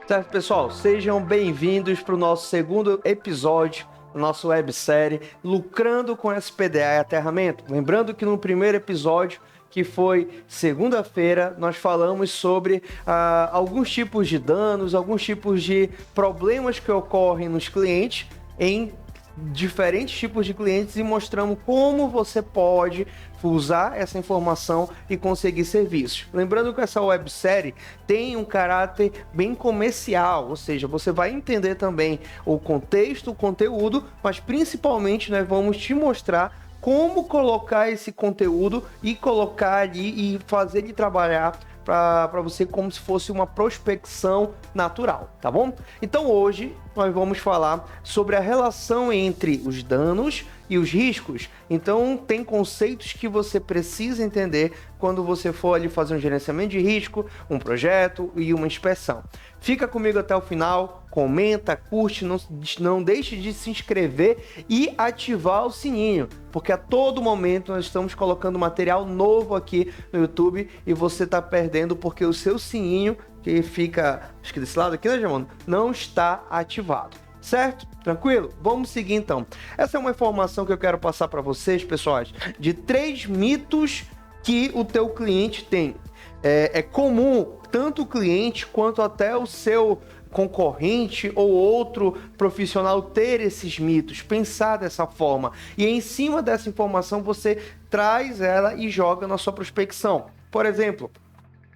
Certo, pessoal? Sejam bem-vindos para o nosso segundo episódio da nossa websérie Lucrando com SPDA e Aterramento. Lembrando que no primeiro episódio, que foi segunda-feira, nós falamos sobre alguns tipos de danos, alguns tipos de problemas que ocorrem nos clientes em diferentes tipos de clientes e mostramos como você pode usar essa informação e conseguir serviços. Lembrando que essa websérie tem um caráter bem comercial, ou seja, você vai entender também o contexto, o conteúdo, mas principalmente nós vamos te mostrar como colocar esse conteúdo e colocar ali e fazer ele trabalhar para você como se fosse uma prospecção natural, tá bom? Então hoje nós vamos falar sobre a relação entre os danos e os riscos. Então tem conceitos que você precisa entender quando você for ali fazer um gerenciamento de risco, um projeto e uma inspeção. Fica comigo até o final, comenta, curte, não deixe de se inscrever e ativar o sininho, porque a todo momento nós estamos colocando material novo aqui no YouTube e você está perdendo porque o seu sininho, que fica, acho que desse lado aqui, né, Jamon? Não está ativado. Certo? Tranquilo? Vamos seguir então. Essa é uma informação que eu quero passar para vocês, pessoal, de 3 mitos que o teu cliente tem. É comum tanto o cliente quanto até o seu concorrente ou outro profissional ter esses mitos, pensar dessa forma. E em cima dessa informação você traz ela e joga na sua prospecção. Por exemplo,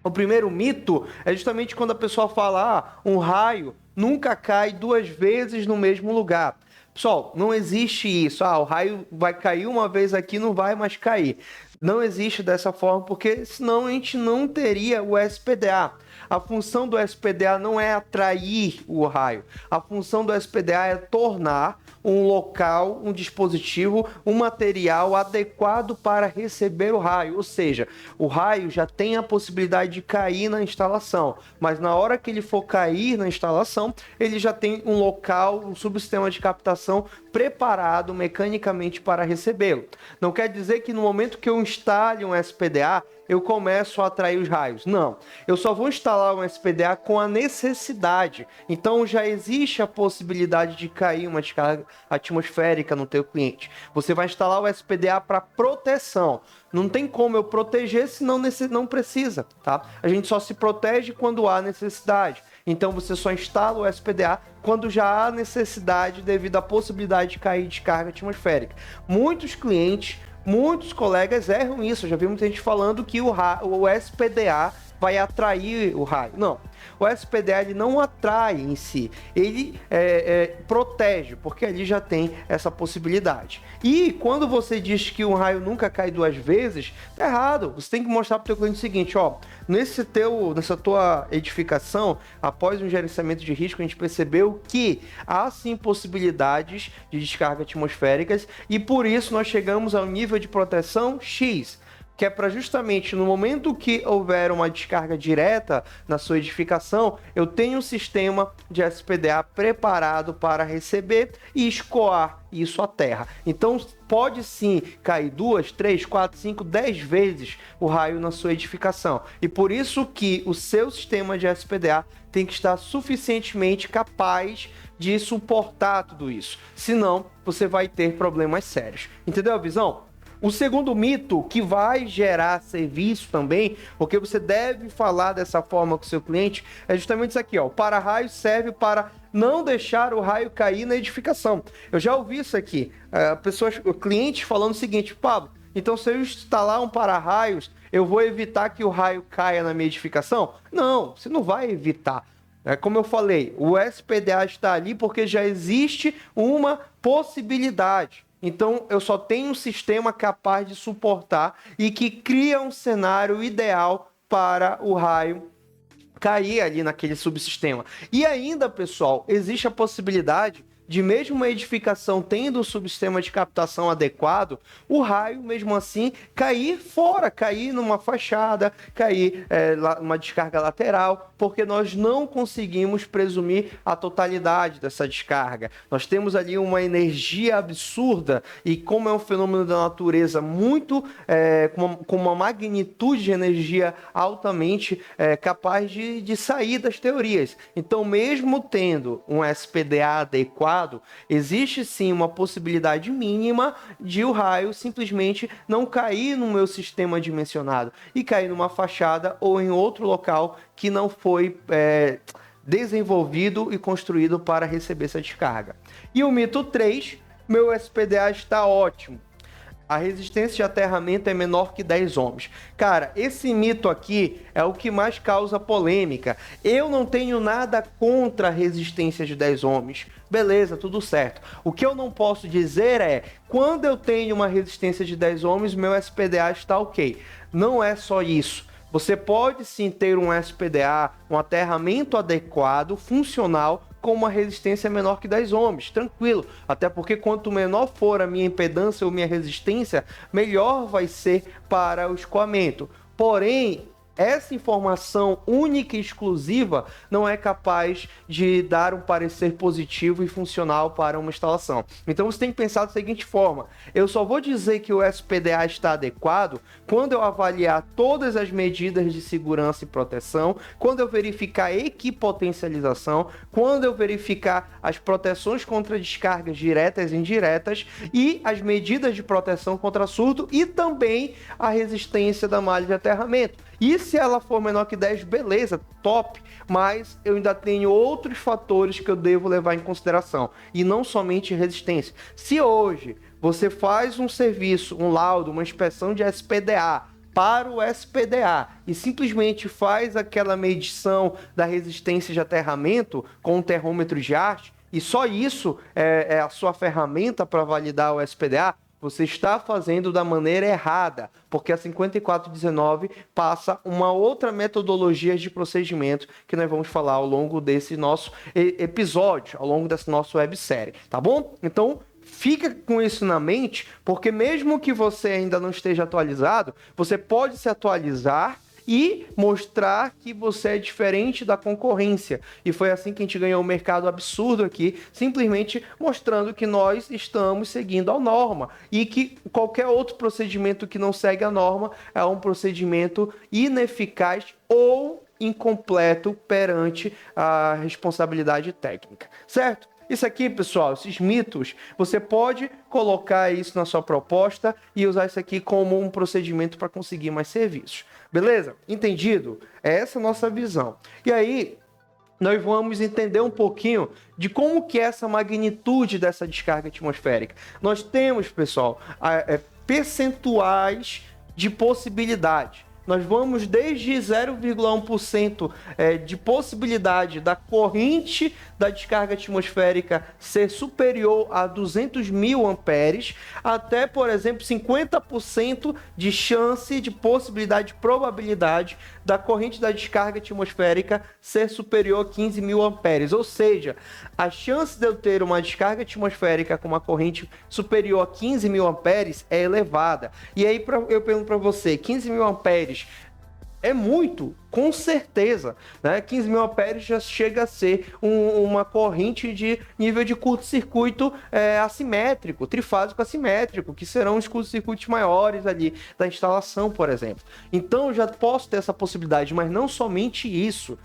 o primeiro mito é justamente quando a pessoa fala um raio nunca cai 2 vezes no mesmo lugar. Pessoal, não existe isso. O raio vai cair uma vez aqui, não vai mais cair. Não existe dessa forma, porque senão a gente não teria o SPDA. A função do SPDA não é atrair o raio. A função do SPDA é tornar um local, um dispositivo, um material adequado para receber o raio. Ou seja, o raio já tem a possibilidade de cair na instalação, mas na hora que ele for cair na instalação, ele já tem um local, um subsistema de captação preparado mecanicamente para recebê-lo. Não quer dizer que no momento que eu instale um SPDA, eu começo a atrair os raios. Não, eu só vou instalar um SPDA com a necessidade. Então já existe a possibilidade de cair uma descarga atmosférica no teu cliente. Você vai instalar o SPDA para proteção. Não tem como eu proteger se não precisa, tá? A gente só se protege quando há necessidade. Então você só instala o SPDA quando já há necessidade devido à possibilidade de cair descarga atmosférica. Muitos clientes, muitos colegas erram isso. Eu já vi muita gente falando que o SPDA vai atrair o raio. Não, o SPDA ele não atrai em si, ele protege, porque ali já tem essa possibilidade. E quando você diz que um raio nunca cai 2 vezes, tá errado. Você tem que mostrar para o teu cliente o seguinte, nessa tua edificação, após um gerenciamento de risco, a gente percebeu que há sim possibilidades de descarga atmosféricas e por isso nós chegamos ao nível de proteção X, que é para justamente no momento que houver uma descarga direta na sua edificação, eu tenho um sistema de SPDA preparado para receber e escoar isso à terra. Então pode sim cair 2, 3, 4, 5, 10 vezes o raio na sua edificação. E por isso que o seu sistema de SPDA tem que estar suficientemente capaz de suportar tudo isso. Senão você vai ter problemas sérios. Entendeu a visão? O segundo mito que vai gerar serviço também, porque você deve falar dessa forma com o seu cliente, é justamente isso aqui, ó. O para-raio serve para não deixar o raio cair na edificação. Eu já ouvi isso aqui, clientes falando o seguinte, Pablo, então se eu instalar um para-raios, eu vou evitar que o raio caia na minha edificação? Não, você não vai evitar. Como eu falei, o SPDA está ali porque já existe uma possibilidade. Então, eu só tenho um sistema capaz de suportar e que cria um cenário ideal para o raio cair ali naquele subsistema. E ainda, pessoal, existe a possibilidade de mesmo uma edificação tendo um subsistema de captação adequado, o raio, mesmo assim, cair fora, cair numa fachada, cair numa descarga lateral, porque nós não conseguimos presumir a totalidade dessa descarga. Nós temos ali uma energia absurda e como é um fenômeno da natureza muito, com uma magnitude de energia altamente capaz de sair das teorias. Então, mesmo tendo um SPDA adequado, existe sim uma possibilidade mínima de o raio simplesmente não cair no meu sistema dimensionado e cair numa fachada ou em outro local que não foi desenvolvido e construído para receber essa descarga. E o mito 3, meu SPDA está ótimo. A resistência de aterramento é menor que 10 ohms. Cara, esse mito aqui é o que mais causa polêmica. Eu não tenho nada contra a resistência de 10 ohms. Beleza, tudo certo. O que eu não posso dizer é, quando eu tenho uma resistência de 10 ohms, meu SPDA está ok. Não é só isso. Você pode sim ter um SPDA, um aterramento adequado, funcional, com uma resistência menor que 10 ohms, tranquilo. Até porque quanto menor for a minha impedância ou minha resistência, melhor vai ser para o escoamento. Porém, essa informação única e exclusiva não é capaz de dar um parecer positivo e funcional para uma instalação. Então você tem que pensar da seguinte forma: eu só vou dizer que o SPDA está adequado quando eu avaliar todas as medidas de segurança e proteção, quando eu verificar a equipotencialização, quando eu verificar as proteções contra descargas diretas e indiretas e as medidas de proteção contra surto e também a resistência da malha de aterramento. E se ela for menor que 10, beleza, top, mas eu ainda tenho outros fatores que eu devo levar em consideração, e não somente resistência. Se hoje você faz um serviço, um laudo, uma inspeção de SPDA para o SPDA e simplesmente faz aquela medição da resistência de aterramento com um termômetro de arte, e só isso é a sua ferramenta para validar o SPDA, você está fazendo da maneira errada, porque a 5419 passa uma outra metodologia de procedimento que nós vamos falar ao longo desse nosso episódio, ao longo dessa nossa websérie, tá bom? Então, fica com isso na mente, porque mesmo que você ainda não esteja atualizado, você pode se atualizar e mostrar que você é diferente da concorrência. E foi assim que a gente ganhou um mercado absurdo aqui, simplesmente mostrando que nós estamos seguindo a norma e que qualquer outro procedimento que não segue a norma é um procedimento ineficaz ou incompleto perante a responsabilidade técnica, certo? Isso aqui, pessoal, esses mitos, você pode colocar isso na sua proposta e usar isso aqui como um procedimento para conseguir mais serviços. Beleza? Entendido? É essa a nossa visão. E aí, nós vamos entender um pouquinho de como que é essa magnitude dessa descarga atmosférica. Nós temos, pessoal, percentuais de possibilidade. Nós vamos desde 0,1% de possibilidade da corrente da descarga atmosférica ser superior a 200 mil amperes, até, por exemplo, 50% de chance, de possibilidade, de probabilidade da corrente da descarga atmosférica ser superior a 15 mil amperes. Ou seja, a chance de eu ter uma descarga atmosférica com uma corrente superior a 15 mil amperes é elevada. E aí eu pergunto para você, 15 mil amperes é muito, com certeza, né? 15 mil amperes já chega a ser uma corrente de nível de curto-circuito assimétrico, trifásico assimétrico, que serão os curtos-circuitos maiores ali da instalação, por exemplo. Então eu já posso ter essa possibilidade, mas não somente isso.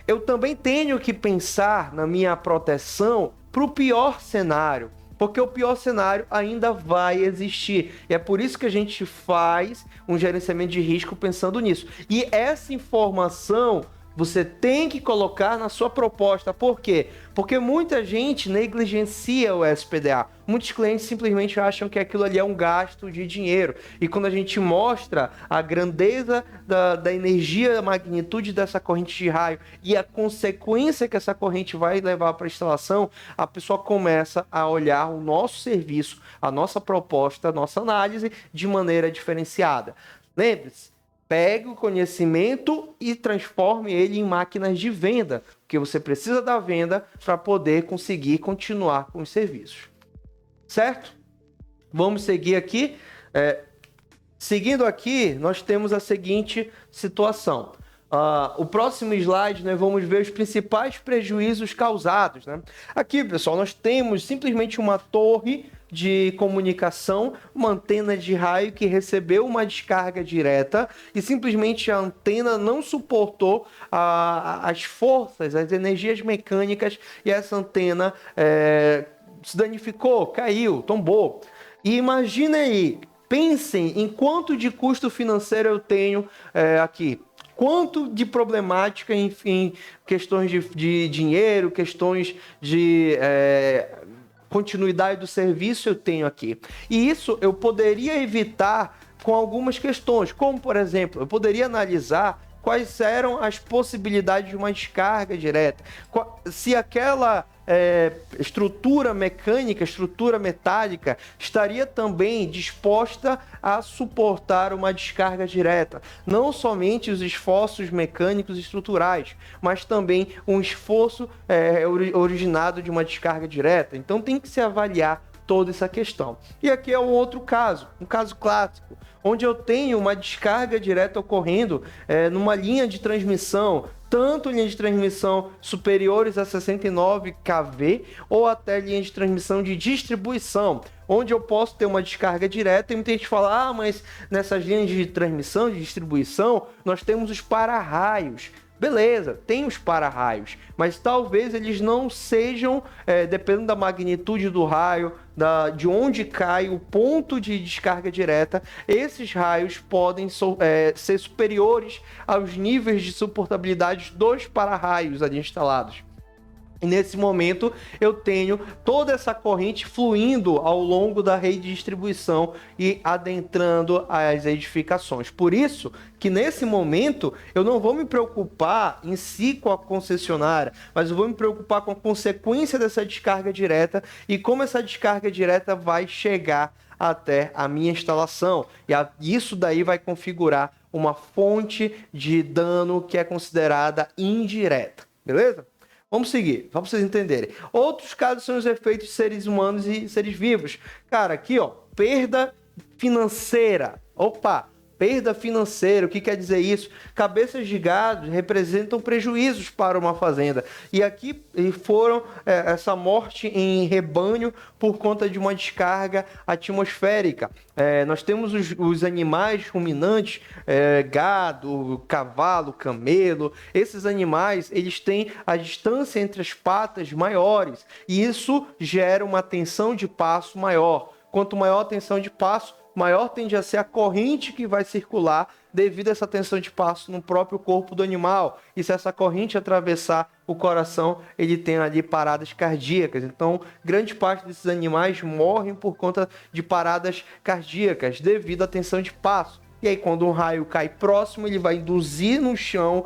Eu também tenho que pensar na minha proteção para o pior cenário, porque o pior cenário ainda vai existir. E é por isso que a gente faz um gerenciamento de risco pensando nisso. E essa informação você tem que colocar na sua proposta. Por quê? Porque muita gente negligencia o SPDA. Muitos clientes simplesmente acham que aquilo ali é um gasto de dinheiro. E quando a gente mostra a grandeza da energia, a magnitude dessa corrente de raio e a consequência que essa corrente vai levar para a instalação, a pessoa começa a olhar o nosso serviço, a nossa proposta, a nossa análise de maneira diferenciada. Lembre-se, Pegue o conhecimento e transforme ele em máquinas de venda, porque você precisa da venda para poder conseguir continuar com os serviços. Certo? Vamos seguir aqui. Seguindo aqui, nós temos a seguinte situação. O próximo slide, nós vamos ver os principais prejuízos causados, né? Aqui, pessoal, nós temos simplesmente uma torre de comunicação, uma antena de raio que recebeu uma descarga direta e simplesmente a antena não suportou as forças, as energias mecânicas, e essa antena se danificou, caiu, tombou. E imagine aí, pensem em quanto de custo financeiro eu tenho aqui. Quanto de problemática, enfim, questões de dinheiro, questões de continuidade do serviço eu tenho aqui. E isso eu poderia evitar com algumas questões, como, por exemplo, eu poderia analisar quais eram as possibilidades de uma descarga direta. Se aquela estrutura mecânica, estrutura metálica, estaria também disposta a suportar uma descarga direta. Não somente os esforços mecânicos e estruturais, mas também um esforço originado de uma descarga direta. Então tem que se avaliar toda essa questão. E aqui é um outro caso, um caso clássico, onde eu tenho uma descarga direta ocorrendo numa linha de transmissão, tanto linhas de transmissão superiores a 69 kV ou até linhas de transmissão de distribuição, onde eu posso ter uma descarga direta e muita gente fala, mas nessas linhas de transmissão, de distribuição, nós temos os para-raios. Beleza, tem os para-raios, mas talvez eles não sejam, dependendo da magnitude do raio, de onde cai o ponto de descarga direta, esses raios podem ser superiores aos níveis de suportabilidade dos para-raios ali instalados. E nesse momento eu tenho toda essa corrente fluindo ao longo da rede de distribuição e adentrando as edificações. Por isso que nesse momento eu não vou me preocupar em si com a concessionária, mas eu vou me preocupar com a consequência dessa descarga direta e como essa descarga direta vai chegar até a minha instalação. E isso daí vai configurar uma fonte de dano que é considerada indireta. Beleza? Vamos seguir, só para vocês entenderem. Outros casos são os efeitos de seres humanos e seres vivos. Cara, aqui, ó, perda financeira. Opa, perda financeira, o que quer dizer isso? Cabeças de gado representam prejuízos para uma fazenda. E aqui foram essa morte em rebanho por conta de uma descarga atmosférica. Nós temos os animais ruminantes, gado, cavalo, camelo. Esses animais, eles têm a distância entre as patas maiores. E isso gera uma tensão de passo maior. Quanto maior a tensão de passo, maior tende a ser a corrente que vai circular devido a essa tensão de passo no próprio corpo do animal. E se essa corrente atravessar o coração, ele tem ali paradas cardíacas. Então, grande parte desses animais morrem por conta de paradas cardíacas devido à tensão de passo. E aí, quando um raio cai próximo, ele vai induzir no chão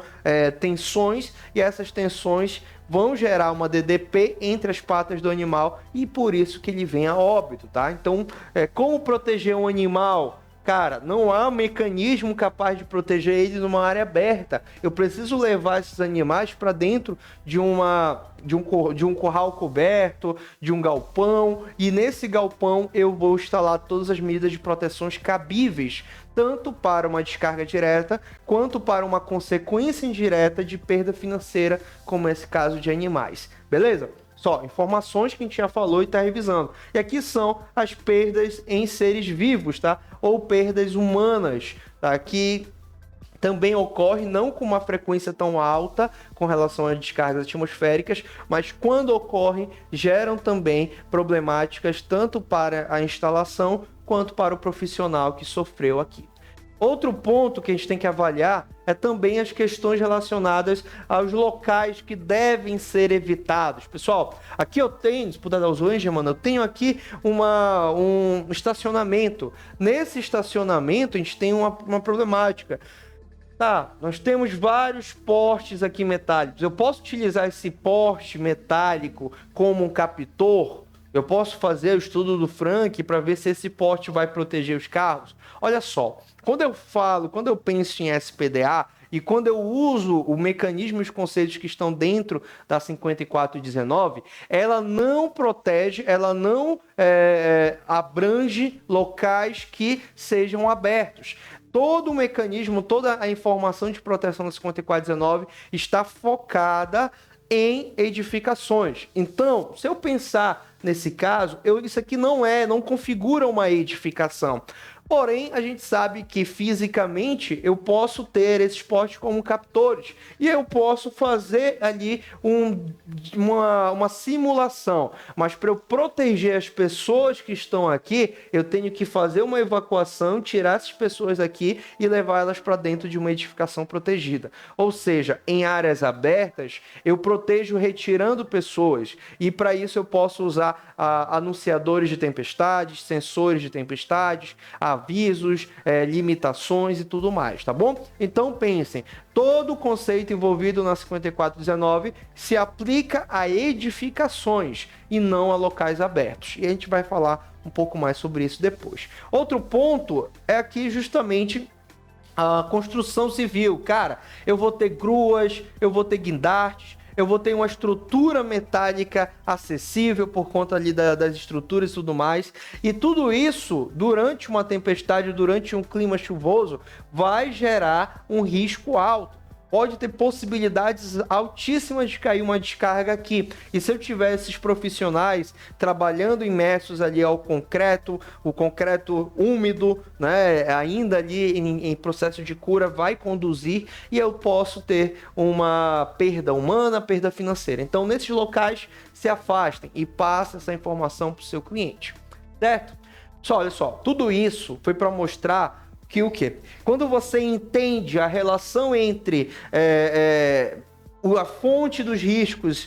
tensões, e essas tensões vão gerar uma DDP entre as patas do animal, e por isso que ele vem a óbito, tá? Então, como proteger um animal? Cara, não há um mecanismo capaz de proteger ele numa área aberta. Eu preciso levar esses animais para dentro de um curral coberto, de um galpão, e nesse galpão eu vou instalar todas as medidas de proteções cabíveis, tanto para uma descarga direta, quanto para uma consequência indireta de perda financeira, como esse caso de animais. Beleza? Só informações que a gente já falou e está revisando. E aqui são as perdas em seres vivos, tá? Ou perdas humanas, tá? Que também ocorre não com uma frequência tão alta com relação às descargas atmosféricas, mas quando ocorrem, geram também problemáticas tanto para a instalação quanto para o profissional que sofreu aqui. Outro ponto que a gente tem que avaliar é também as questões relacionadas aos locais que devem ser evitados. Pessoal, aqui eu tenho, disputado aos Wengerman, eu tenho aqui um estacionamento. Nesse estacionamento a gente tem uma problemática. Tá, nós temos vários postes aqui metálicos. Eu posso utilizar esse poste metálico como um captor? Eu posso fazer o estudo do Frank para ver se esse porte vai proteger os carros? Olha só, quando eu penso em SPDA e quando eu uso o mecanismo e os conceitos que estão dentro da 5419, ela não protege, ela não abrange locais que sejam abertos. Todo o mecanismo, toda a informação de proteção da 5419 está focada em edificações. Então, se eu pensar nesse caso, isso aqui não configura uma edificação. Porém, a gente sabe que fisicamente eu posso ter esses postes como captores e eu posso fazer ali uma simulação. Mas para eu proteger as pessoas que estão aqui, eu tenho que fazer uma evacuação, tirar essas pessoas aqui e levar elas para dentro de uma edificação protegida. Ou seja, em áreas abertas, eu protejo retirando pessoas e para isso eu posso usar anunciadores de tempestades, sensores de tempestades, avisos, limitações e tudo mais, tá bom? Então pensem, todo o conceito envolvido na 5419 se aplica a edificações e não a locais abertos. E a gente vai falar um pouco mais sobre isso depois. Outro ponto é aqui justamente a construção civil. Cara, eu vou ter gruas, eu vou ter guindastes, eu vou ter uma estrutura metálica acessível por conta ali das estruturas e tudo mais. E tudo isso, durante uma tempestade, durante um clima chuvoso, vai gerar um risco alto. Pode ter possibilidades altíssimas de cair uma descarga aqui. E se eu tiver esses profissionais trabalhando imersos ali ao concreto, o concreto úmido, né, ainda ali em processo de cura, vai conduzir e eu posso ter uma perda humana, perda financeira. Então, nesses locais, se afastem e passem essa informação para o seu cliente, certo? Olha só, tudo isso foi para mostrar que o quê? Quando você entende a relação entre a fonte dos riscos,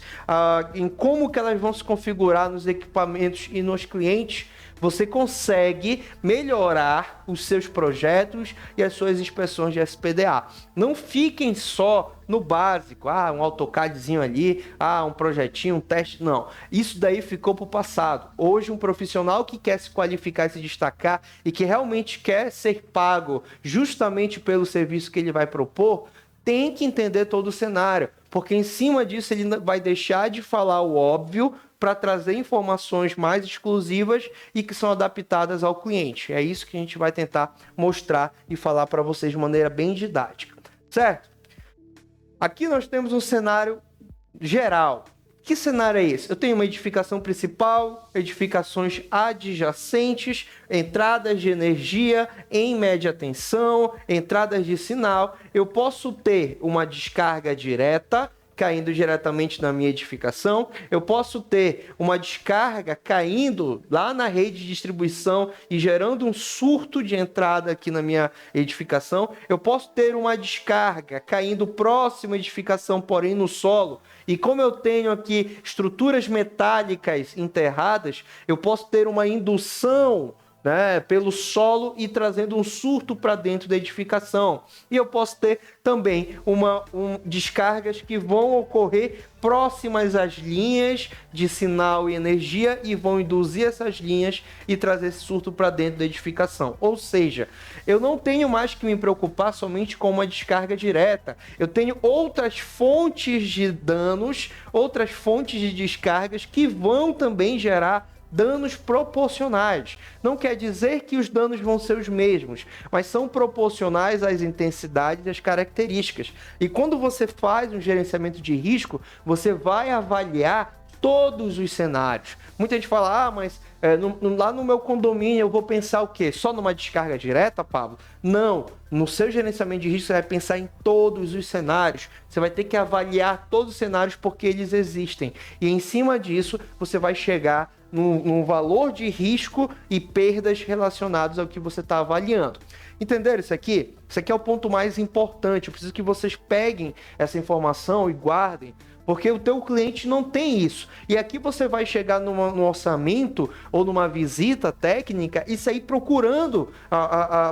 em como que elas vão se configurar nos equipamentos e nos clientes, você consegue melhorar os seus projetos e as suas inspeções de SPDA. Não fiquem só no básico, um AutoCADzinho ali, um projetinho, um teste, não. Isso daí ficou para o passado. Hoje, um profissional que quer se qualificar e se destacar e que realmente quer ser pago justamente pelo serviço que ele vai propor, tem que entender todo o cenário, porque em cima disso ele vai deixar de falar o óbvio para trazer informações mais exclusivas e que são adaptadas ao cliente. É isso que a gente vai tentar mostrar e falar para vocês de maneira bem didática, certo? Aqui nós temos um cenário geral. Que cenário é esse? Eu tenho uma edificação principal, edificações adjacentes, entradas de energia em média tensão, entradas de sinal. Eu posso ter uma descarga direta caindo diretamente na minha edificação. Eu posso ter uma descarga caindo lá na rede de distribuição e gerando um surto de entrada aqui na minha edificação. Eu posso ter uma descarga caindo próximo à edificação, porém no solo. E como eu tenho aqui estruturas metálicas enterradas, eu posso ter uma indução, né, pelo solo e trazendo um surto para dentro da edificação. E eu posso ter também descargas que vão ocorrer próximas às linhas de sinal e energia e vão induzir essas linhas e trazer esse surto para dentro da edificação. Ou seja, eu não tenho mais que me preocupar somente com uma descarga direta. Eu tenho outras fontes de danos, outras fontes de descargas que vão também gerar danos proporcionais. Não quer dizer que os danos vão ser os mesmos, mas são proporcionais às intensidades e às características. E quando você faz um gerenciamento de risco, você vai avaliar todos os cenários. Muita gente fala, mas lá no meu condomínio eu vou pensar o quê? Só numa descarga direta, Pablo? Não. No seu gerenciamento de risco você vai pensar em todos os cenários. Você vai ter que avaliar todos os cenários porque eles existem. E em cima disso você vai chegar num valor de risco e perdas relacionados ao que você está avaliando. Entenderam isso aqui? Isso aqui é o ponto mais importante. Eu preciso que vocês peguem essa informação e guardem, Porque o teu cliente não tem isso. E aqui você vai chegar no orçamento ou numa visita técnica e sair procurando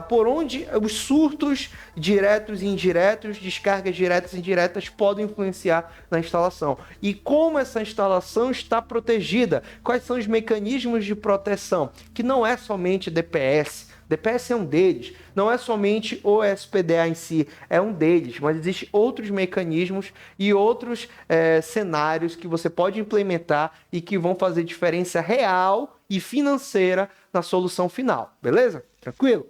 por onde os surtos diretos e indiretos, descargas diretas e indiretas podem influenciar na instalação. E como essa instalação está protegida. Quais são os mecanismos de proteção? Que não é somente DPS. DPS é um deles, não é somente o SPDA em si, é um deles, mas existem outros mecanismos e outros cenários que você pode implementar e que vão fazer diferença real e financeira na solução final, beleza? Tranquilo?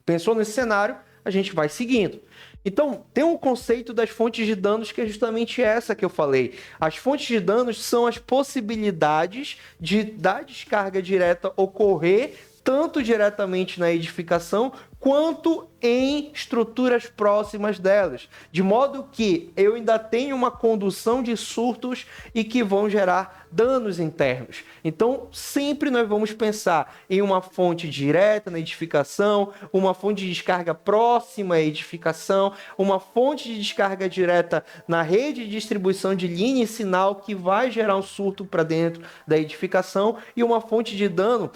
Pensou nesse cenário, a gente vai seguindo. Então, tem um conceito das fontes de danos que é justamente essa que eu falei. As fontes de danos são as possibilidades da descarga direta ocorrer tanto diretamente na edificação, quanto em estruturas próximas delas, de modo que eu ainda tenho uma condução de surtos e que vão gerar danos internos. Então, sempre nós vamos pensar em uma fonte direta na edificação, uma fonte de descarga próxima à edificação, uma fonte de descarga direta na rede de distribuição de linha e sinal que vai gerar um surto para dentro da edificação e uma fonte de dano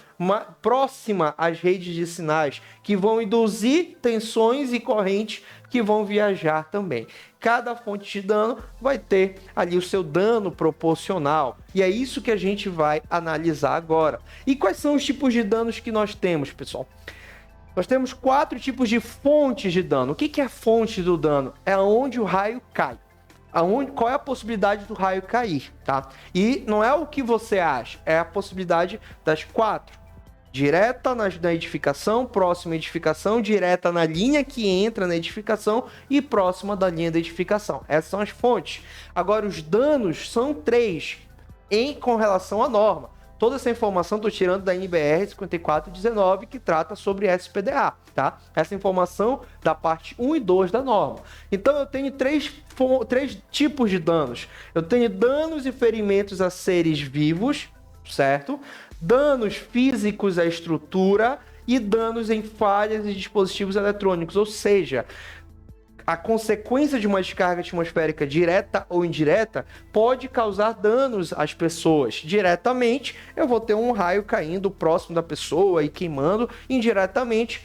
próxima às redes de sinais que vão induzir tensões e correntes que vão viajar também. Cada fonte de dano vai ter ali o seu dano proporcional. E é isso que a gente vai analisar agora. E quais são os tipos de danos que nós temos, pessoal? Nós temos 4 tipos de fontes de dano. O que é a fonte do dano? É onde o raio cai. Qual é a possibilidade do raio cair, tá? E não é o que você acha, é a possibilidade das 4. Direta na edificação, próxima à edificação, direta na linha que entra na edificação e próxima da linha da edificação. Essas são as fontes. Agora, os danos são 3 com relação à norma. Toda essa informação estou tirando da NBR 5419, que trata sobre SPDA, tá? Essa informação da parte 1 e 2 da norma. Então, eu tenho três tipos de danos. Eu tenho danos e ferimentos a seres vivos, certo? Danos físicos à estrutura e danos em falhas e dispositivos eletrônicos, ou seja, a consequência de uma descarga atmosférica direta ou indireta pode causar danos às pessoas. Diretamente, eu vou ter um raio caindo próximo da pessoa e queimando. Indiretamente,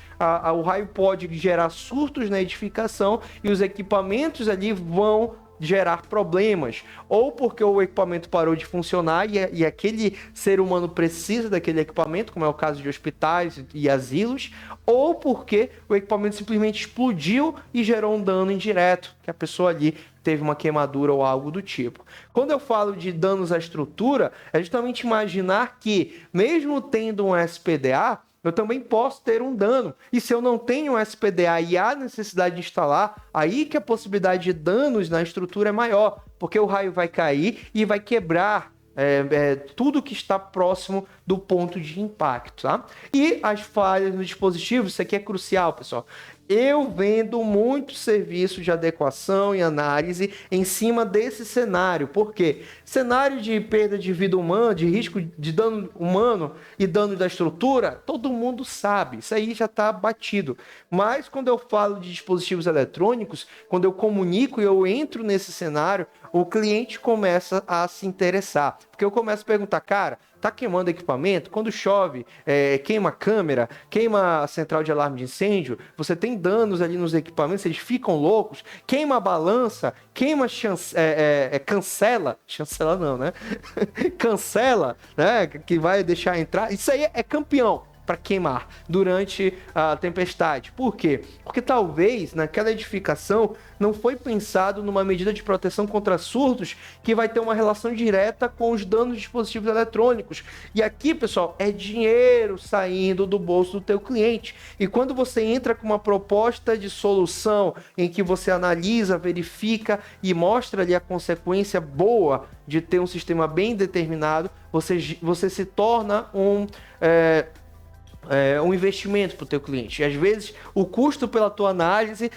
o raio pode gerar surtos na edificação e os equipamentos ali vão gerar problemas, ou porque o equipamento parou de funcionar e aquele ser humano precisa daquele equipamento, como é o caso de hospitais e asilos, ou porque o equipamento simplesmente explodiu e gerou um dano indireto, que a pessoa ali teve uma queimadura ou algo do tipo. Quando eu falo de danos à estrutura, é justamente imaginar que, mesmo tendo um SPDA, eu também posso ter um dano. E se eu não tenho um SPDA e há necessidade de instalar, aí que a possibilidade de danos na estrutura é maior, porque o raio vai cair e vai quebrar tudo que está próximo do ponto de impacto, tá? E as falhas no dispositivo, isso aqui é crucial, pessoal. Eu vendo muito serviço de adequação e análise em cima desse cenário. Por quê? Cenário de perda de vida humana, de risco de dano humano e dano da estrutura, todo mundo sabe. Isso aí já está batido. Mas quando eu falo de dispositivos eletrônicos, quando eu comunico e eu entro nesse cenário, o cliente começa a se interessar. Porque eu começo a perguntar, cara, tá queimando equipamento? Quando chove, queima a câmera, queima a central de alarme de incêndio, você tem danos ali nos equipamentos, eles ficam loucos, queima a balança, queima chancela não, né? Cancela, né? Que vai deixar entrar. Isso aí é campeão para queimar durante a tempestade. Por quê? Porque talvez naquela edificação não foi pensado numa medida de proteção contra surtos que vai ter uma relação direta com os danos de dispositivos eletrônicos. E aqui, pessoal, é dinheiro saindo do bolso do teu cliente. E quando você entra com uma proposta de solução em que você analisa, verifica e mostra ali a consequência boa de ter um sistema bem determinado, você se torna um investimento para o teu cliente. E às vezes o custo pela tua análise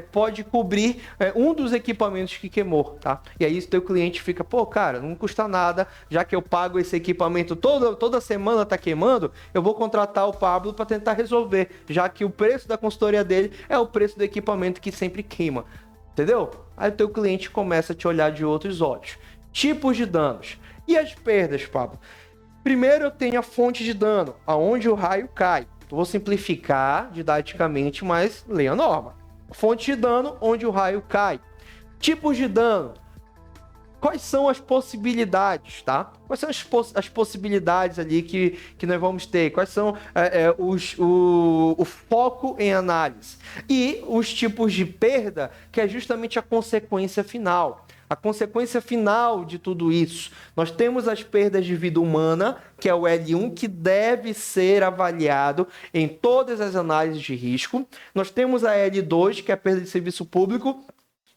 pode cobrir um dos equipamentos que queimou, tá? E aí o teu cliente fica, pô, cara, não custa nada, já que eu pago esse equipamento toda semana tá queimando, eu vou contratar o Pablo para tentar resolver, já que o preço da consultoria dele é o preço do equipamento que sempre queima. Entendeu? Aí o teu cliente começa a te olhar de outros olhos. Tipos de danos. E as perdas, Pablo? Primeiro eu tenho a fonte de dano, aonde o raio cai. Vou simplificar didaticamente, mas leia a norma. Fonte de dano, onde o raio cai. Tipos de dano. Quais são as possibilidades, tá? Quais são as possibilidades ali que nós vamos ter? Quais são o foco em análise? E os tipos de perda, que é justamente a consequência final. A consequência final de tudo isso. Nós temos as perdas de vida humana, que é o L1, que deve ser avaliado em todas as análises de risco. Nós temos a L2, que é a perda de serviço público,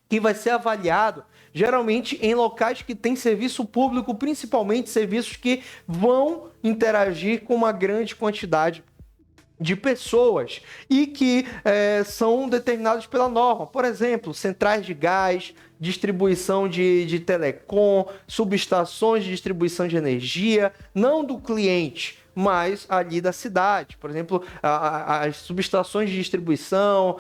que vai ser avaliado geralmente em locais que tem serviço público, principalmente serviços que vão interagir com uma grande quantidade de pessoas e que são determinados pela norma. Por exemplo, centrais de gás, distribuição de telecom, subestações de distribuição de energia, não do cliente, mas ali da cidade. Por exemplo, as subestações de distribuição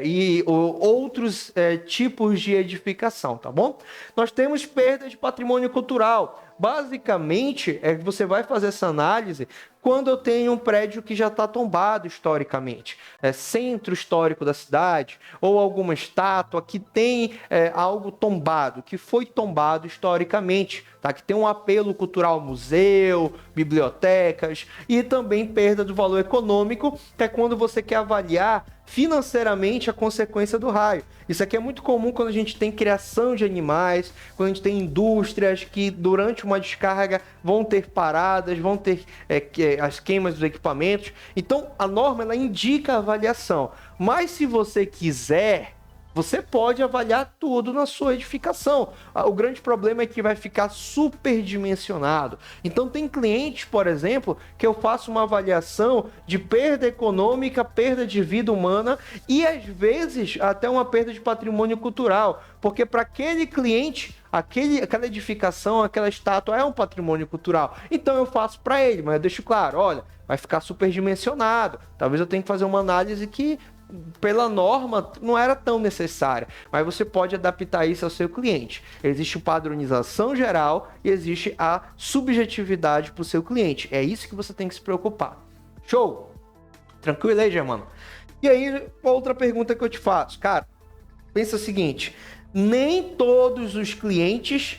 e outros tipos de edificação, tá bom? Nós temos perda de patrimônio cultural. Basicamente, você vai fazer essa análise quando eu tenho um prédio que já está tombado historicamente, centro histórico da cidade, ou alguma estátua que tem algo tombado, que foi tombado historicamente, tá? Que tem um apelo cultural, museu, bibliotecas, e também perda do valor econômico, que é quando você quer avaliar financeiramente a consequência do raio. Isso aqui é muito comum quando a gente tem criação de animais, quando a gente tem indústrias que durante uma descarga vão ter paradas, vão ter as queimas dos equipamentos. Então a norma ela indica a avaliação, mas se você quiser, você pode avaliar tudo na sua edificação. O grande problema é que vai ficar superdimensionado. Então tem clientes, por exemplo, que eu faço uma avaliação de perda econômica, perda de vida humana e às vezes até uma perda de patrimônio cultural. Porque para aquele cliente, aquela edificação, aquela estátua é um patrimônio cultural. Então eu faço para ele, mas eu deixo claro, olha, vai ficar superdimensionado. Talvez eu tenha que fazer uma análise que pela norma não era tão necessária, mas você pode adaptar isso ao seu cliente. Existe padronização geral e existe a subjetividade para o seu cliente. É isso que você tem que se preocupar. Show? Tranquilo aí, Germano? E aí, outra pergunta que eu te faço. Cara, pensa o seguinte, nem todos os clientes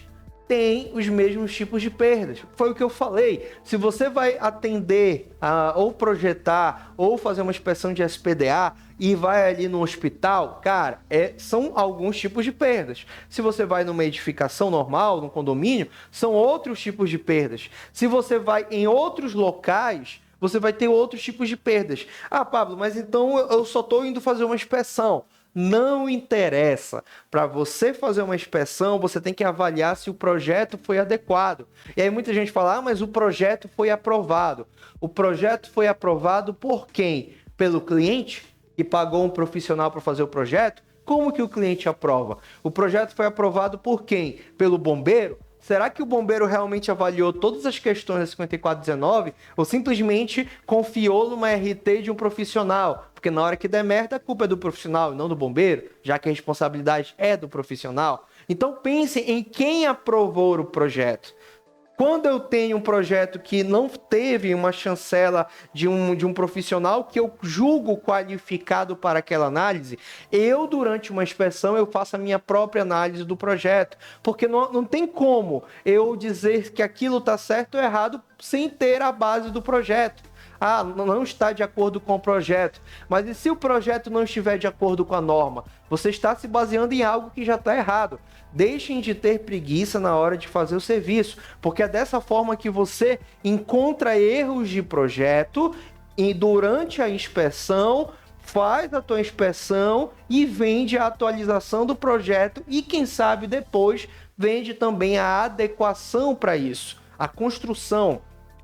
tem os mesmos tipos de perdas. Foi o que eu falei. Se você vai atender ou projetar ou fazer uma inspeção de SPDA e vai ali no hospital, cara, são alguns tipos de perdas. Se você vai numa edificação normal, num condomínio, são outros tipos de perdas. Se você vai em outros locais, você vai ter outros tipos de perdas. Ah, Pablo, mas então eu só estou indo fazer uma inspeção. Não interessa. Para você fazer uma inspeção, você tem que avaliar se o projeto foi adequado. E aí muita gente fala, mas o projeto foi aprovado. O projeto foi aprovado por quem? Pelo cliente, que pagou um profissional para fazer o projeto? Como que o cliente aprova? O projeto foi aprovado por quem? Pelo bombeiro? Será que o bombeiro realmente avaliou todas as questões da 5419 ou simplesmente confiou numa RT de um profissional? Porque na hora que der merda, a culpa é do profissional e não do bombeiro, já que a responsabilidade é do profissional. Então pense em quem aprovou o projeto. Quando eu tenho um projeto que não teve uma chancela de um profissional que eu julgo qualificado para aquela análise, durante uma inspeção, eu faço a minha própria análise do projeto. Porque não tem como eu dizer que aquilo está certo ou errado sem ter a base do projeto. Não está de acordo com o projeto. Mas e se o projeto não estiver de acordo com a norma? Você está se baseando em algo que já está errado. Deixem de ter preguiça na hora de fazer o serviço, porque é dessa forma que você encontra erros de projeto e durante a inspeção faz a tua inspeção e vende a atualização do projeto e quem sabe depois vende também a adequação para isso, a construção.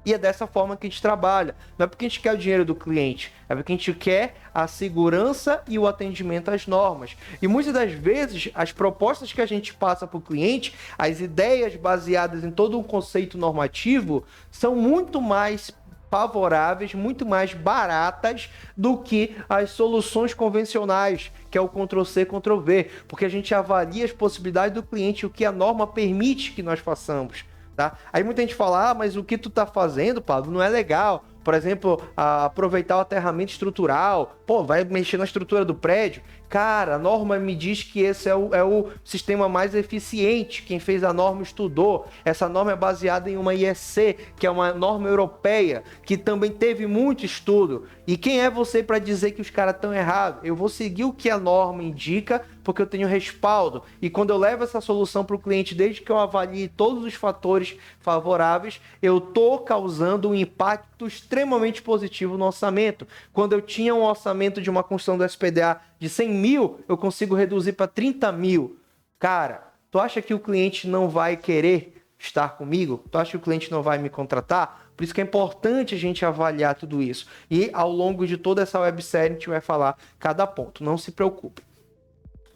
E é dessa forma que a gente trabalha. Não é porque a gente quer o dinheiro do cliente, é porque a gente quer a segurança e o atendimento às normas. E muitas das vezes, as propostas que a gente passa para o cliente, as ideias baseadas em todo um conceito normativo, são muito mais favoráveis, muito mais baratas do que as soluções convencionais, que é o Ctrl+C, Ctrl+V, porque a gente avalia as possibilidades do cliente, o que a norma permite que nós façamos, tá? Aí muita gente fala, mas o que tu tá fazendo, Pablo, não é legal. Por exemplo, aproveitar o aterramento estrutural, vai mexer na estrutura do prédio. Cara, a norma me diz que esse é o sistema mais eficiente. Quem fez a norma estudou. Essa norma é baseada em uma IEC, que é uma norma europeia, que também teve muito estudo. E quem é você para dizer que os caras estão errados? Eu vou seguir o que a norma indica, porque eu tenho respaldo. E quando eu levo essa solução para o cliente, desde que eu avalie todos os fatores favoráveis, eu estou causando um impacto extremamente positivo no orçamento. Quando eu tinha um orçamento de uma construção do SPDA de 100 mil, eu consigo reduzir para 30 mil. Cara, tu acha que o cliente não vai querer estar comigo? Tu acha que o cliente não vai me contratar? Por isso que é importante a gente avaliar tudo isso. E ao longo de toda essa websérie a gente vai falar cada ponto. Não se preocupe.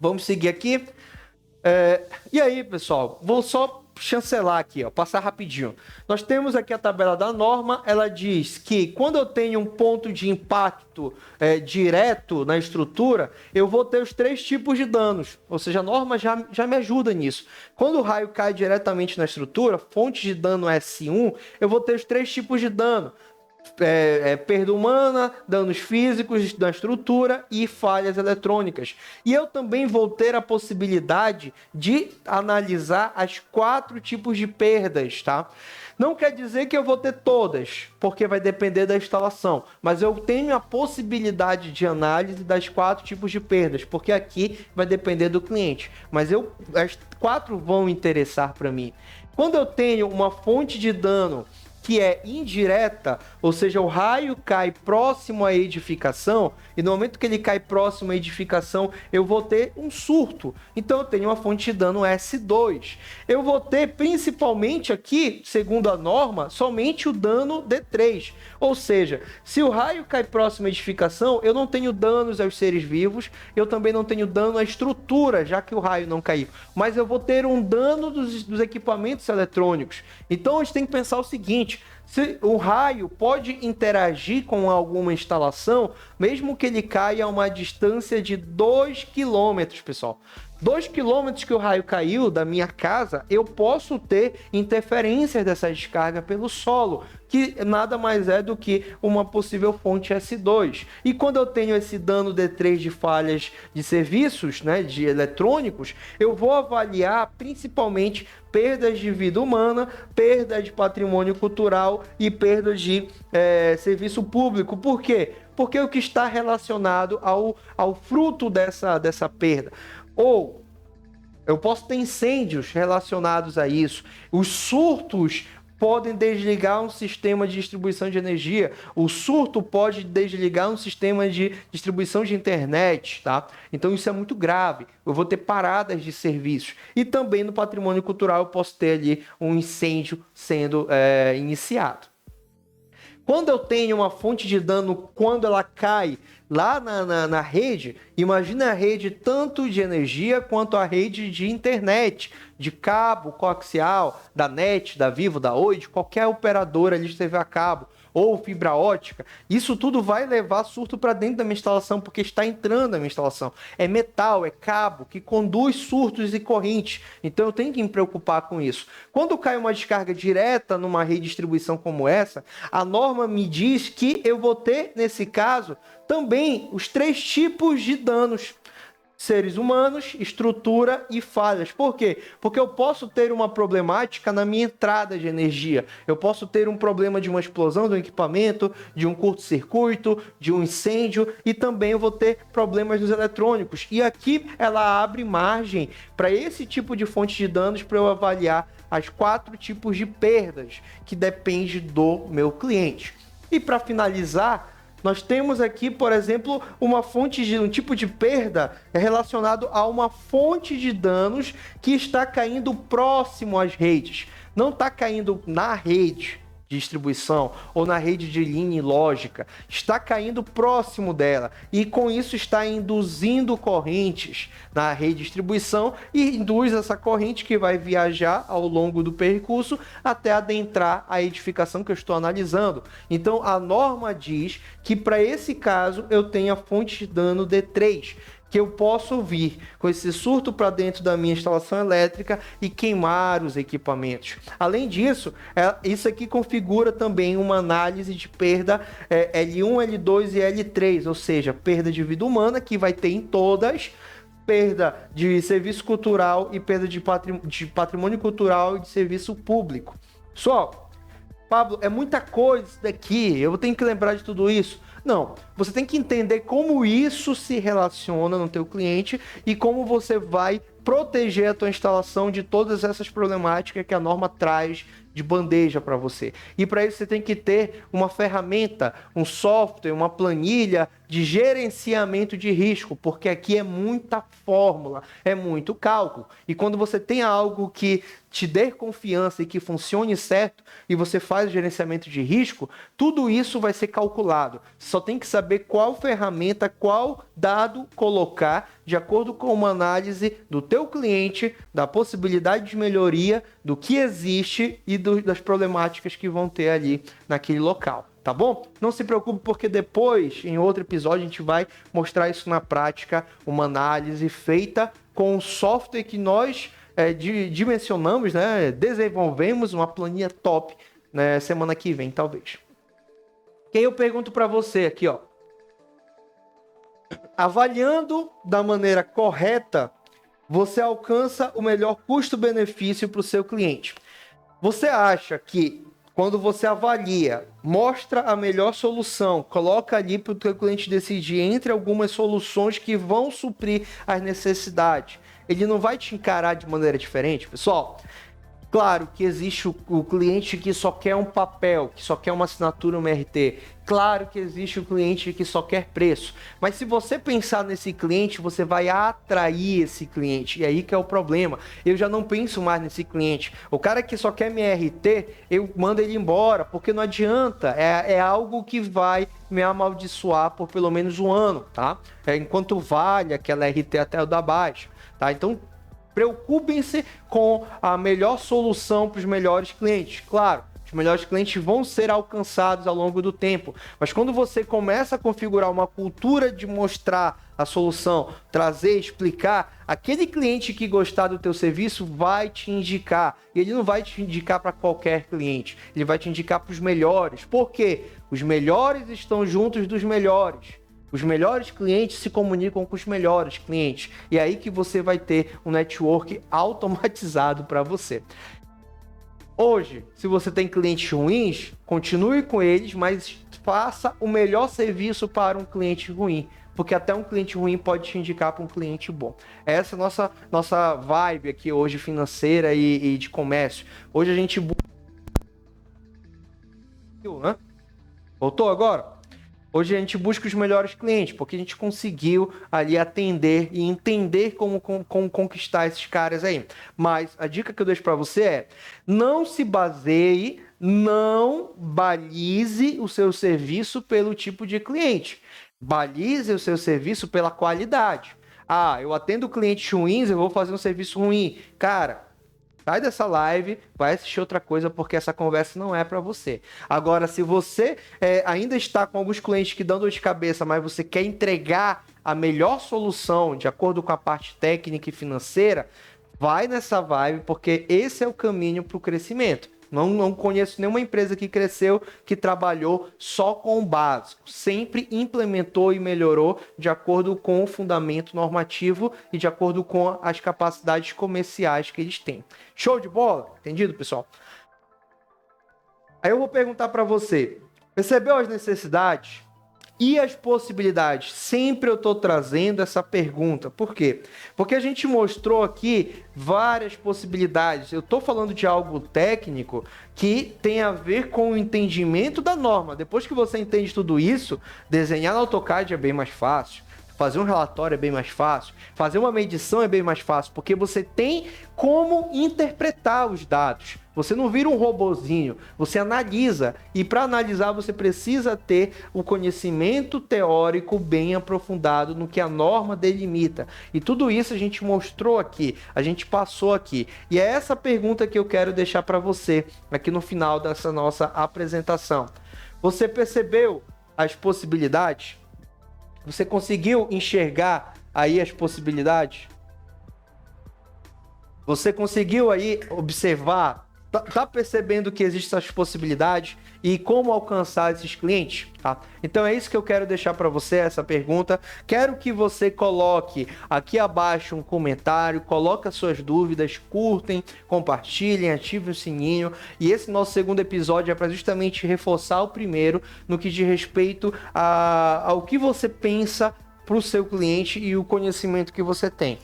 Vamos seguir aqui. E aí, pessoal, vou só chancelar aqui, passar rapidinho. Nós temos aqui a tabela da norma, ela diz que quando eu tenho um ponto de impacto direto na estrutura, eu vou ter os 3 tipos de danos, ou seja, a norma já me ajuda nisso. Quando o raio cai diretamente na estrutura, fonte de dano S1, eu vou ter os 3 tipos de dano. Perda humana, danos físicos da estrutura e falhas eletrônicas. E eu também vou ter a possibilidade de analisar as 4 tipos de perdas, tá? Não quer dizer que eu vou ter todas, porque vai depender da instalação, mas eu tenho a possibilidade de análise das 4 tipos de perdas, porque aqui vai depender do cliente, mas as 4 vão interessar para mim. Quando eu tenho uma fonte de dano que é indireta, ou seja, o raio cai próximo à edificação, e no momento que ele cai próximo à edificação, eu vou ter um surto. Então eu tenho uma fonte de dano S2. Eu vou ter principalmente aqui, segundo a norma, somente o dano D3. Ou seja, se o raio cai próximo à edificação, eu não tenho danos aos seres vivos, eu também não tenho dano à estrutura, já que o raio não caiu. Mas eu vou ter um dano dos equipamentos eletrônicos. Então a gente tem que pensar o seguinte: se o raio pode interagir com alguma instalação, mesmo que ele caia a uma distância de 2 km, pessoal. 2 km que o raio caiu da minha casa, eu posso ter interferências dessa descarga pelo solo, que nada mais é do que uma possível fonte S2. E quando eu tenho esse dano D3 de falhas de serviços, né, de eletrônicos, eu vou avaliar principalmente perdas de vida humana, perda de patrimônio cultural e perda de serviço público. Por quê? Porque o que está relacionado ao fruto dessa perda. Ou eu posso ter incêndios relacionados a isso. Os surtos podem desligar um sistema de distribuição de energia. O surto pode desligar um sistema de distribuição de internet, tá? Então isso é muito grave. Eu vou ter paradas de serviços. E também no patrimônio cultural eu posso ter ali um incêndio sendo iniciado. Quando eu tenho uma fonte de dano, quando ela cai lá na rede, imagina a rede tanto de energia quanto a rede de internet, de cabo coaxial, da NET, da Vivo, da Oi, de qualquer operadora ali de TV a cabo, ou fibra ótica. Isso tudo vai levar surto para dentro da minha instalação, porque está entrando na minha instalação. É metal, é cabo, que conduz surtos e correntes. Então eu tenho que me preocupar com isso. Quando cai uma descarga direta numa rede de distribuição como essa, a norma me diz que eu vou ter, nesse caso, também os 3 tipos de danos: seres humanos, estrutura e falhas. Por quê? Porque eu posso ter uma problemática na minha entrada de energia. Eu posso ter um problema de uma explosão do equipamento, de um curto-circuito, de um incêndio, e também eu vou ter problemas nos eletrônicos. E aqui ela abre margem para esse tipo de fonte de danos para eu avaliar as 4 tipos de perdas, que depende do meu cliente. E para finalizar, nós temos aqui, por exemplo, um tipo de perda relacionado a uma fonte de danos que está caindo próximo às redes. Não está caindo na rede de distribuição ou na rede de linha lógica, está caindo próximo dela e com isso está induzindo correntes na rede de distribuição e induz essa corrente que vai viajar ao longo do percurso até adentrar a edificação que eu estou analisando. Então a norma diz que para esse caso eu tenho a fonte de dano D3, que eu posso vir com esse surto para dentro da minha instalação elétrica e queimar os equipamentos. Além disso, isso aqui configura também uma análise de perda L1, L2 e L3, ou seja, perda de vida humana, que vai ter em todas, perda de serviço cultural e perda de patrimônio cultural e de serviço público. Pessoal, Pablo, é muita coisa isso daqui, eu tenho que lembrar de tudo isso. Não, você tem que entender como isso se relaciona no teu cliente e como você vai proteger a tua instalação de todas essas problemáticas que a norma traz de bandeja para você. E para isso você tem que ter uma ferramenta, um software, uma planilha de gerenciamento de risco, porque aqui é muita fórmula, é muito cálculo. E quando você tem algo que te dê confiança e que funcione certo, e você faz o gerenciamento de risco, tudo isso vai ser calculado. Você só tem que saber qual ferramenta, qual dado colocar de acordo com uma análise do teu cliente, da possibilidade de melhoria, do que existe e das problemáticas que vão ter ali naquele local. Tá bom? Não se preocupe, porque depois, em outro episódio, a gente vai mostrar isso na prática, uma análise feita com o software que nós dimensionamos, né? Desenvolvemos uma planilha top, né? Semana que vem, talvez. E aí eu pergunto para você aqui, ó. Avaliando da maneira correta, você alcança o melhor custo-benefício para o seu cliente. Você acha que quando você avalia, mostra a melhor solução, coloca ali para o teu cliente decidir entre algumas soluções que vão suprir as necessidades, ele não vai te encarar de maneira diferente, pessoal? Claro que existe o cliente que só quer um papel, que só quer uma assinatura, um RT. Claro que existe o cliente que só quer preço. Mas se você pensar nesse cliente, você vai atrair esse cliente. E aí que é o problema. Eu já não penso mais nesse cliente. O cara que só quer minha RT, eu mando ele embora, porque não adianta. É algo que vai me amaldiçoar por pelo menos um ano, tá? Enquanto vale aquela RT até eu dar baixa, tá? Então, preocupem-se com a melhor solução para os melhores clientes. Claro, os melhores clientes vão ser alcançados ao longo do tempo, mas quando você começa a configurar uma cultura de mostrar a solução, trazer, explicar, aquele cliente que gostar do teu serviço vai te indicar. E ele não vai te indicar para qualquer cliente, ele vai te indicar para os melhores. Por quê? Os melhores estão juntos dos melhores. Os melhores clientes se comunicam com os melhores clientes. E é aí que você vai ter um network automatizado para você. Hoje, se você tem clientes ruins, continue com eles, mas faça o melhor serviço para um cliente ruim. Porque até um cliente ruim pode te indicar para um cliente bom. Essa é a nossa vibe aqui hoje, financeira e de comércio. Hoje a gente... Voltou agora? Hoje a gente busca os melhores clientes, porque a gente conseguiu ali atender e entender como conquistar esses caras aí. Mas a dica que eu deixo para você é: não se baseie, não balize o seu serviço pelo tipo de cliente. Balize o seu serviço pela qualidade. Ah, eu atendo clientes ruins, eu vou fazer um serviço ruim. Cara, sai dessa live, vai assistir outra coisa, porque essa conversa não é para você. Agora, se você ainda está com alguns clientes que dão dor de cabeça, mas você quer entregar a melhor solução de acordo com a parte técnica e financeira, vai nessa vibe, porque esse é o caminho para o crescimento. Não conheço nenhuma empresa que cresceu, que trabalhou só com o básico. Sempre implementou e melhorou de acordo com o fundamento normativo e de acordo com as capacidades comerciais que eles têm. Show de bola? Entendido, pessoal? Aí eu vou perguntar para você, percebeu as necessidades e as possibilidades? Sempre eu estou trazendo essa pergunta. Por quê? Porque a gente mostrou aqui várias possibilidades. Eu estou falando de algo técnico que tem a ver com o entendimento da norma. Depois que você entende tudo isso, desenhar no AutoCAD é bem mais fácil. Fazer um relatório é bem mais fácil, fazer uma medição é bem mais fácil, porque você tem como interpretar os dados. Você não vira um robozinho, você analisa. E para analisar você precisa ter o conhecimento teórico bem aprofundado no que a norma delimita. E tudo isso a gente mostrou aqui, a gente passou aqui. E é essa pergunta que eu quero deixar para você aqui no final dessa nossa apresentação. Você percebeu as possibilidades? Você conseguiu enxergar aí as possibilidades? Você conseguiu aí observar? Tá percebendo que existem essas possibilidades e como alcançar esses clientes? Tá? Então é isso que eu quero deixar para você, essa pergunta. Quero que você coloque aqui abaixo um comentário, coloque as suas dúvidas, curtem, compartilhem, ativem o sininho. E esse nosso segundo episódio é para justamente reforçar o primeiro no que diz respeito ao que você pensa para o seu cliente e o conhecimento que você tem.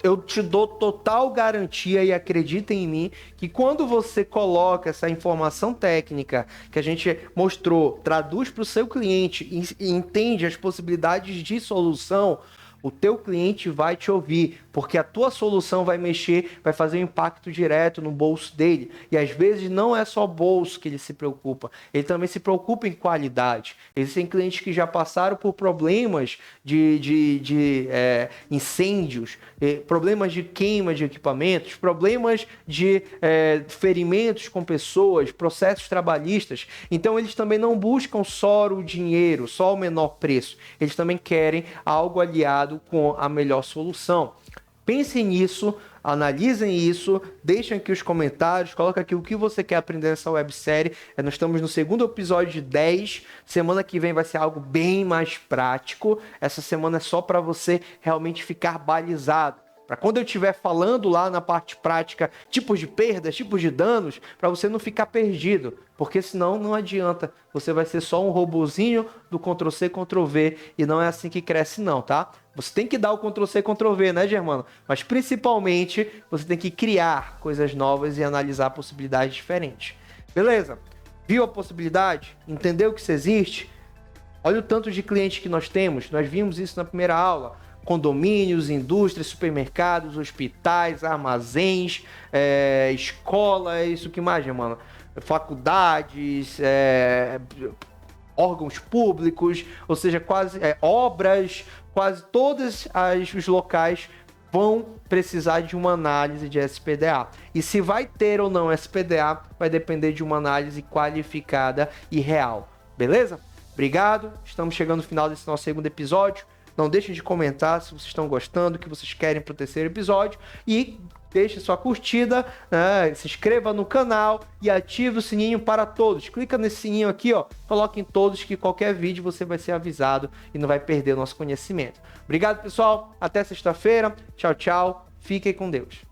Eu te dou total garantia e acredita em mim que quando você coloca essa informação técnica que a gente mostrou, traduz para o seu cliente e entende as possibilidades de solução, o teu cliente vai te ouvir, porque a tua solução vai mexer, vai fazer um impacto direto no bolso dele. E às vezes não é só bolso que ele se preocupa, ele também se preocupa em qualidade. Existem clientes que já passaram por problemas de incêndios, problemas de queima de equipamentos, problemas de ferimentos com pessoas, processos trabalhistas. Então eles também não buscam só o dinheiro, só o menor preço. Eles também querem algo aliado com a melhor solução. Pensem nisso, analisem isso, deixem aqui os comentários, coloca aqui o que você quer aprender nessa websérie. Nós estamos no segundo episódio de 10, semana que vem vai ser algo bem mais prático. Essa semana é só para você realmente ficar balizado. Para quando eu estiver falando lá na parte prática, tipos de perdas, tipos de danos, para você não ficar perdido, porque senão não adianta, você vai ser só um robozinho do Ctrl+C, Ctrl+V, e não é assim que cresce não, tá? Você tem que dar o Ctrl+C, Ctrl+V, né, Germano? Mas principalmente, você tem que criar coisas novas e analisar possibilidades diferentes. Beleza? Viu a possibilidade? Entendeu que isso existe? Olha o tanto de clientes que nós temos, nós vimos isso na primeira aula. Condomínios, indústrias, supermercados, hospitais, armazéns, escolas, isso que mais, mano? Faculdades, órgãos públicos, ou seja, quase obras, quase todos os locais vão precisar de uma análise de SPDA. E se vai ter ou não SPDA, vai depender de uma análise qualificada e real. Beleza? Obrigado, estamos chegando no final desse nosso segundo episódio. Não deixem de comentar se vocês estão gostando, o que vocês querem para o terceiro episódio. E deixe sua curtida, se inscreva no canal e ative o sininho para todos. Clica nesse sininho aqui, ó, coloque em todos que qualquer vídeo você vai ser avisado e não vai perder o nosso conhecimento. Obrigado, pessoal. Até sexta-feira. Tchau, tchau. Fiquem com Deus.